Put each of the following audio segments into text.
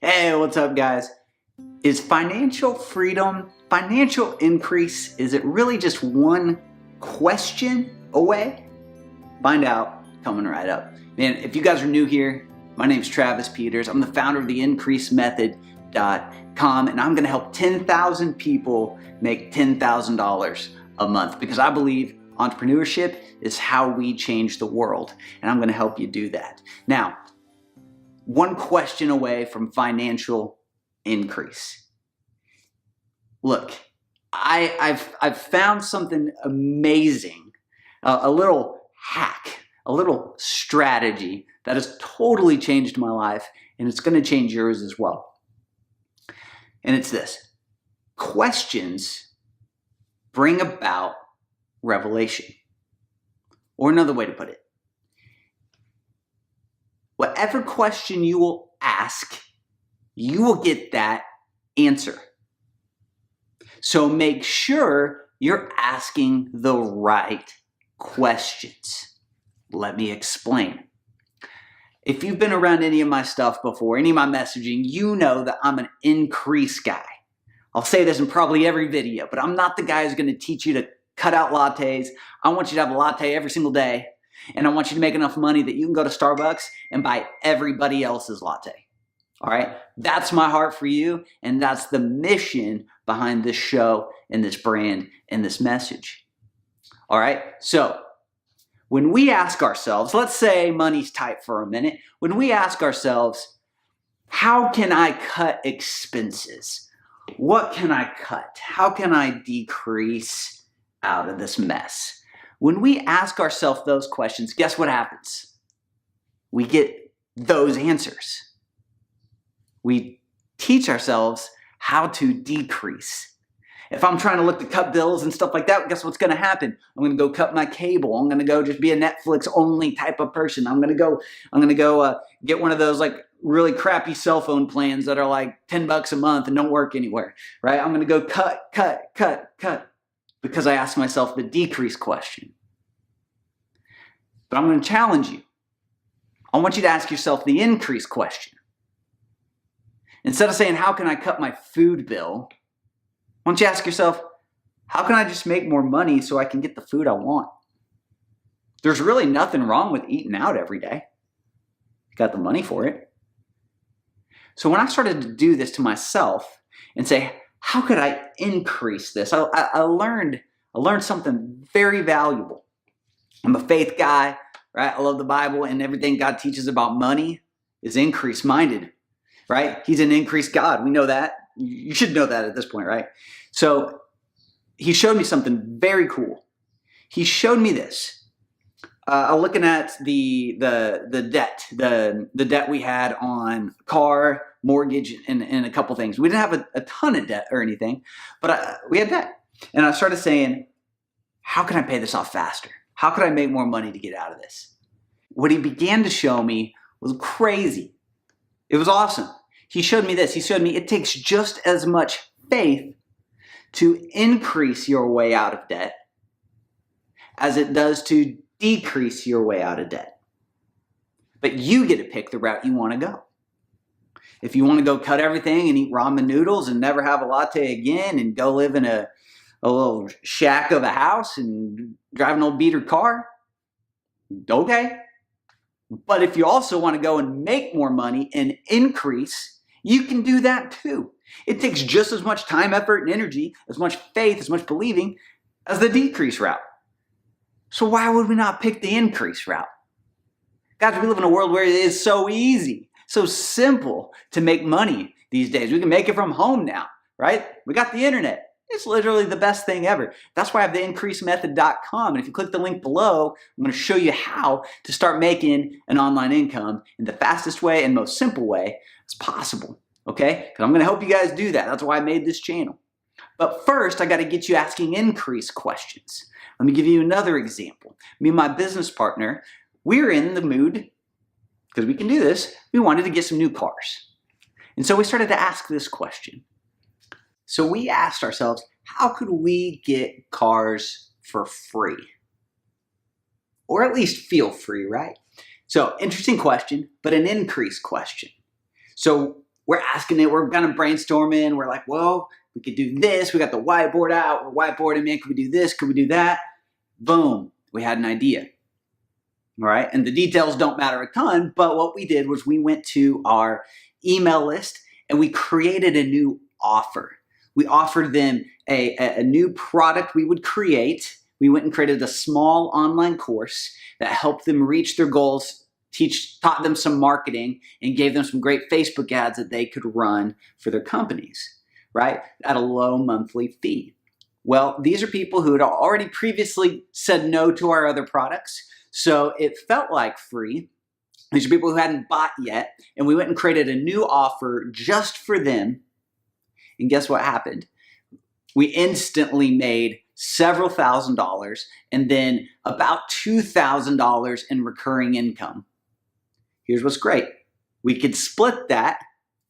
Hey, what's up, guys? Is financial freedom, financial increase, is it really just one question away? Find out coming right up. Man, if you guys are new here, my name's Travis Peters. I'm the founder of theincreasemethod.com, and I'm going to help 10,000 people make $10,000 a month because I believe entrepreneurship is how we change the world, and I'm going to help you do that. Now, one question away from financial increase. Look, I've found something amazing, a little hack, a little strategy that has totally changed my life, and it's going to change yours as well. And it's this: questions bring about revelation. Or another way to put it, whatever question you will ask, you will get that answer. So make sure you're asking the right questions. Let me explain. If you've been around any of my stuff before, any of my messaging, you know that I'm an increase guy. I'll say this in probably every video, but I'm not the guy who's going to teach you to cut out lattes. I want you to have a latte every single day. And I want you to make enough money that you can go to Starbucks and buy everybody else's latte. All right? That's my heart for you, and that's the mission behind this show and this brand and this message. All right? So, when we ask ourselves, let's say money's tight for a minute, when we ask ourselves, how can I cut expenses? What can I cut? How can I decrease out of this mess? When we ask ourselves those questions, guess what happens? We get those answers. We teach ourselves how to decrease. If I'm trying to look to cut bills and stuff like that, guess what's going to happen? I'm going to go cut my cable. I'm going to go just be a Netflix only type of person. I'm going to go get one of those like really crappy cell phone plans that are like $10 a month and don't work anywhere, right? I'm going to go cut. Because I asked myself the decrease question. But I'm going to challenge you. I want you to ask yourself the increase question. Instead of saying, how can I cut my food bill? Why don't you ask yourself, how can I just make more money so I can get the food I want? There's really nothing wrong with eating out every day. You got the money for it. So when I started to do this to myself and say, how could I increase this? I learned something very valuable. I'm a faith guy, right? I love the Bible, and everything God teaches about money is increase-minded, right? He's an increased God. We know that. You should know that at this point, right? So he showed me something very cool. He showed me this. Looking at the debt we had on car, mortgage, and a couple things. We didn't have a ton of debt or anything, but we had debt. And I started saying, how can I pay this off faster? How could I make more money to get out of this? What he began to show me was crazy. It was awesome. He showed me this. He showed me it takes just as much faith to increase your way out of debt as it does to decrease your way out of debt. But you get to pick the route you want to go. If you want to go cut everything and eat ramen noodles and never have a latte again and go live in a little shack of a house and drive an old beater car, okay. But if you also want to go and make more money and increase, you can do that too. It takes just as much time, effort, and energy, as much faith, as much believing as the decrease route. So why would we not pick the increase route? Guys, we live in a world where it is so easy, so simple to make money these days. We can make it from home now, right? We got the internet. It's literally the best thing ever. That's why I have theincreasemethod.com. And if you click the link below, I'm going to show you how to start making an online income in the fastest way and most simple way as possible. Okay? Because I'm going to help you guys do that. That's why I made this channel. But first, I got to get you asking increase questions. Let me give you another example. Me and my business partner, we're in the mood, because we can do this, we wanted to get some new cars. And so we started to ask this question. So we asked ourselves, how could we get cars for free? Or at least feel free, right? So interesting question, but an increase question. So we're asking it, we're kind of brainstorming. We're like, well, we could do this. We got the whiteboard out. We're whiteboarding, man. Could we do this? Could we do that? Boom. We had an idea. All right. And the details don't matter a ton, but what we did was we went to our email list and we created a new offer. We offered them a new product we would create. We went and created a small online course that helped them reach their goals, taught them some marketing, and gave them some great Facebook ads that they could run for their companies, right? At a low monthly fee. Well, these are people who had already previously said no to our other products, so it felt like free. These are people who hadn't bought yet, and we went and created a new offer just for them. And guess what happened? We instantly made several $1,000s and then about $2,000 in recurring income. Here's what's great. We could split that,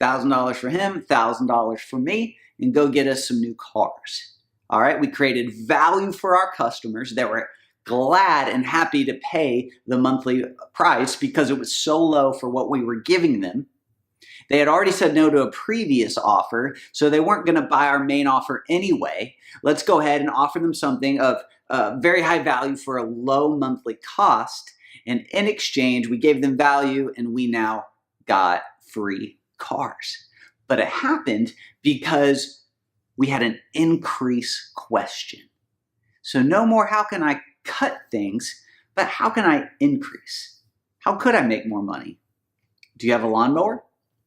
$1,000 for him, $1,000 for me, and go get us some new cars. All right, we created value for our customers that were glad and happy to pay the monthly price because it was so low for what we were giving them. They had already said no to a previous offer, so they weren't going to buy our main offer anyway. Let's go ahead and offer them something of very high value for a low monthly cost. And in exchange, we gave them value and we now got free cars. But it happened because we had an increase question. So no more how can I cut things, but how can I increase? How could I make more money? Do you have a lawnmower?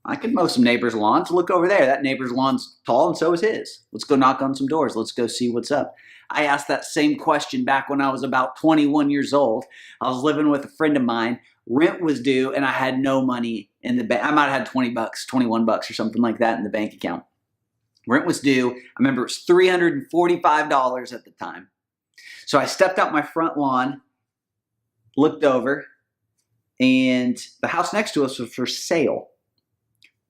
I could mow some neighbors' lawns. Look over there. That neighbor's lawn's tall and so is his. Let's go knock on some doors. Let's go see what's up. I asked that same question back when I was about 21 years old. I was living with a friend of mine. Rent was due and I had no money in the bank. I might have had 20 bucks, 21 bucks or something like that in the bank account. Rent was due. I remember it was $345 at the time. So I stepped out my front lawn, looked over, and the house next to us was for sale.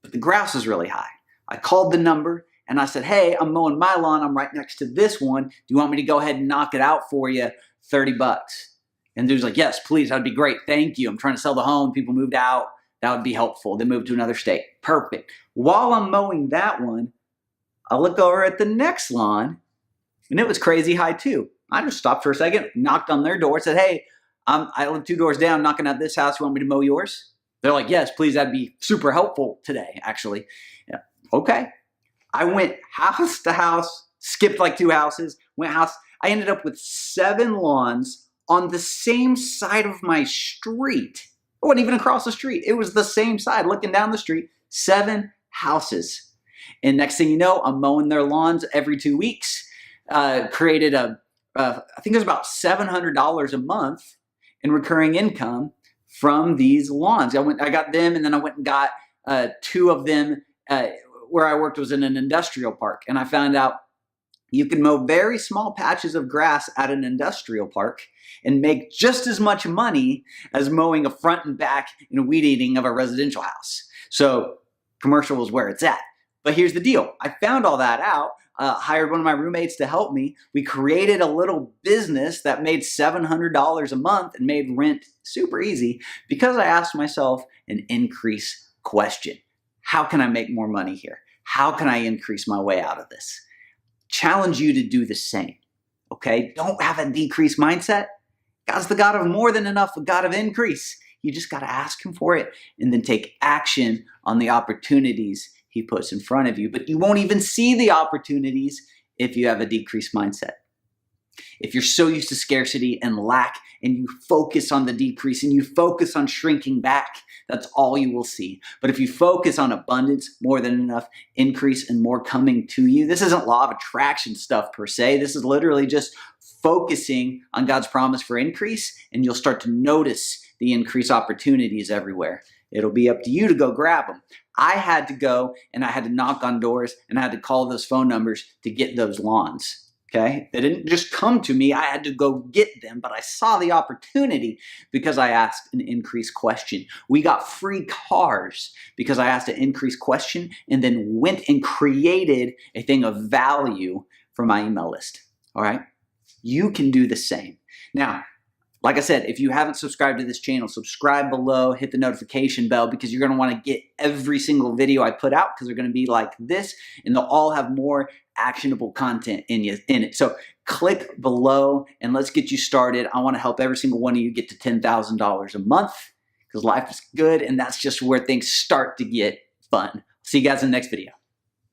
But the grass was really high. I called the number and I said, hey, I'm mowing my lawn. I'm right next to this one. Do you want me to go ahead and knock it out for you? 30 bucks. And the dude's like, yes, please. That'd be great. Thank you. I'm trying to sell the home. People moved out. That would be helpful. They moved to another state. Perfect. While I'm mowing that one, I look over at the next lawn and it was crazy high too. I just stopped for a second, knocked on their door, said, hey, I live 2 doors down, knocking at this house. You want me to mow yours? They're like, yes, please. That'd be super helpful today, actually. Yeah. Okay. I went house to house, skipped like 2 houses, went house. I ended up with 7 lawns on the same side of my street. It wasn't even across the street. It was the same side, looking down the street, 7 houses. And next thing you know, I'm mowing their lawns every 2 weeks. Created I think it was about $700 a month in recurring income from these lawns. I got them, and then I went and got 2 of them. Where I worked was in an industrial park, and I found out you can mow very small patches of grass at an industrial park and make just as much money as mowing a front and back and weed eating of a residential house. So commercial is where it's at. But here's the deal. I found all that out. Hired one of my roommates to help me. We created a little business that made $700 a month and made rent super easy because I asked myself an increase question. How can I make more money here? How can I increase my way out of this? Challenge you to do the same, okay? Don't have a decrease mindset. God's the God of more than enough, a God of increase. You just got to ask him for it and then take action on the opportunities he puts in front of you. But you won't even see the opportunities if you have a decreased mindset. If you're so used to scarcity and lack and you focus on the decrease and you focus on shrinking back, that's all you will see. But if you focus on abundance, more than enough, increase, and more coming to you, this isn't law of attraction stuff per se. This is literally just focusing on God's promise for increase, and you'll start to notice the increased opportunities everywhere. It'll be up to you to go grab them. I had to go and I had to knock on doors and I had to call those phone numbers to get those lawns. Okay? They didn't just come to me. I had to go get them, but I saw the opportunity because I asked an increased question. We got free cars because I asked an increased question and then went and created a thing of value for my email list. All right? You can do the same. Now, Like I said, if you haven't subscribed to this channel, subscribe below, hit the notification bell, because you're going to want to get every single video I put out, because they're going to be like this, and they'll all have more actionable content in it. So click below and let's get you started. I want to help every single one of you get to $10,000 a month, because life is good, and that's just where things start to get fun. See you guys in the next video.